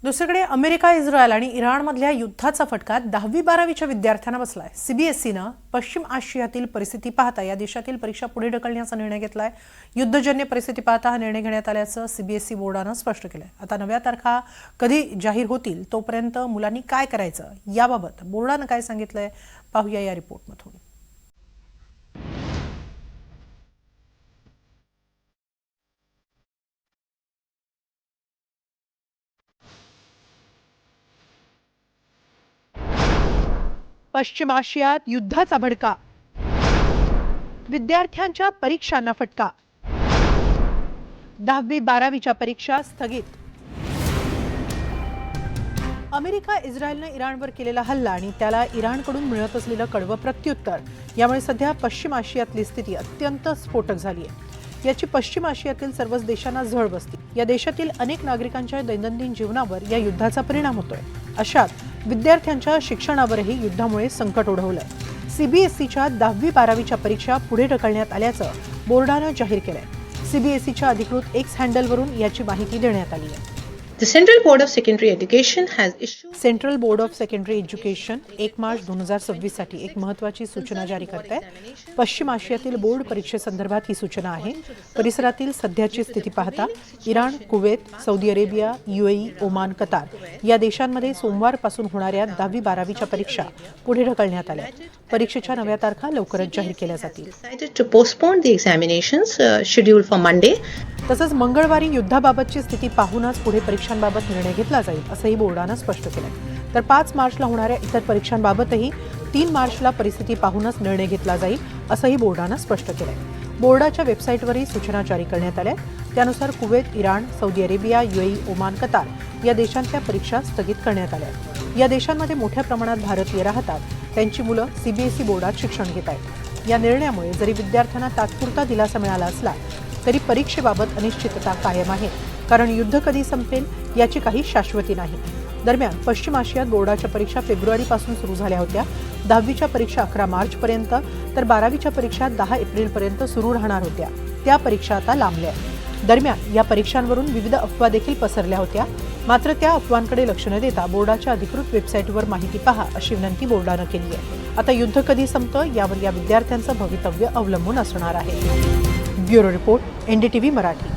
दुसरीकडे America, Israel आणि इराणमधल्या युद्धाचा फटका 10वी-12वीच्या विद्यार्थ्यांना बसलाय। सीबीएसईनं पश्चिम आशियातील परिस्थिती पाहता या देशातील परीक्षा पुढे ढकलण्याचा निर्णय घेतलाय। युद्धजन्य परिस्थिती पाहता हा निर्णय घेण्यात आल्याचं सीबीएसई बोर्डानं स्पष्ट केलंय। आता नव्या तारखा कधी जाहीर होतील तोपर्यंत मुलांनी काय करायचं याबाबत बोर्डानं काय सांगितलंय पाहूया या रिपोर्टमधून। पश्चिम आशियात युद्धाचा भडका, विद्यार्थ्यांच्या परीक्षांना फटका, 10वी-12वीच्या परीक्षा स्थगित। अमेरिका, इस्रायलने इराणवर केलेला हल्ला आणि त्याला इराणकडून मिळत असलेलं कडवं प्रत्युत्तर यामुळे सध्या पश्चिम आशियातली स्थिती अत्यंत स्फोटक झाली आहे। याची पश्चिम आशियातील सर्वच देशांना झळ बसते। या देशातील अनेक नागरिकांच्या दैनंदिन जीवनावर या युद्धाचा परिणाम होतोय। अशात विद्यार्थ्यांच्या शिक्षणावरही युद्धामुळे संकट ओढवलंय। सीबीएसईच्या 10वी-12वीच्या परीक्षा पुढे ढकलण्यात आल्याचं बोर्डानं जाहीर केलंय। सीबीएसईच्या अधिकृत एक्स हँडलवरून याची माहिती देण्यात आली आहे। The Central Board of Secondary Education has issued central board of secondary education 1 March 2026 साठी एक महत्त्वाची सूचना जारी करते आहे। पश्चिम आशियातील बोर्ड परीक्षेसंदर्भात ही सूचना आहे। परिसरातील सध्याची स्थिती पाहता Iran, Kuwait, Saudi Arabia, UAE, Oman, Qatar या देशांमध्ये सोमवारपासून होणाऱ्या 10वी-12वीच्या परीक्षा पुढे ढकलण्यात आल्या। परीक्षेच्या नव्या तारखा लवकरच जाहीर केल्या जातील। decided to postpone the examinations scheduled for Monday. तसंच मंगळवारी युद्धाबाबतची स्थिती पाहूनच पुढे परीक्षांबाबत निर्णय घेतला जाईल असंही बोर्डानं स्पष्ट केलंय। तर 5 मार्चला होणाऱ्या इतर परीक्षांबाबतही 3 मार्चला परिस्थिती पाहूनच निर्णय घेतला जाईल असंही बोर्डानं स्पष्ट केलंय। बोर्डाच्या वेबसाईटवरही सूचना जारी करण्यात आल्या। त्यानुसार Kuwait, Iran, Saudi Arabia, UAE, Oman, Qatar या देशांच्या परीक्षा स्थगित करण्यात आल्या। या देशांमध्ये मोठ्या प्रमाणात भारतीय राहतात। त्यांची मुलं सीबीएसई बोर्डात शिक्षण घेत आहेत। या निर्णयामुळे जरी विद्यार्थ्यांना तात्पुरता दिलासा मिळाला असला तरी परीक्षेबाबत अनिश्चितता कायम आहे, कारण युद्ध कधी संपेल याची काही शाश्वती नाही। दरम्यान पश्चिम आशियात बोर्डाच्या परीक्षा फेब्रुवारीपासून सुरू झाल्या होत्या। 10वीच्या परीक्षा 11 मार्चपर्यंत तर 12वीच्या परीक्षा 10 एप्रिलपर्यंत सुरू राहणार होत्या। त्या परीक्षा आता लांबल्या। दरम्यान या परीक्षांवरून विविध अफवा देखील पसरल्या होत्या। मात्र त्या अफवांकडे लक्ष न देता बोर्डाच्या अधिकृत वेबसाईटवर माहिती पहा अशी विनंती बोर्डानं केली आहे। आता युद्ध कधी संपतं यावर या विद्यार्थ्यांचं भवितव्य अवलंबून असणार आहे। Bureau report, NDTV Marathi.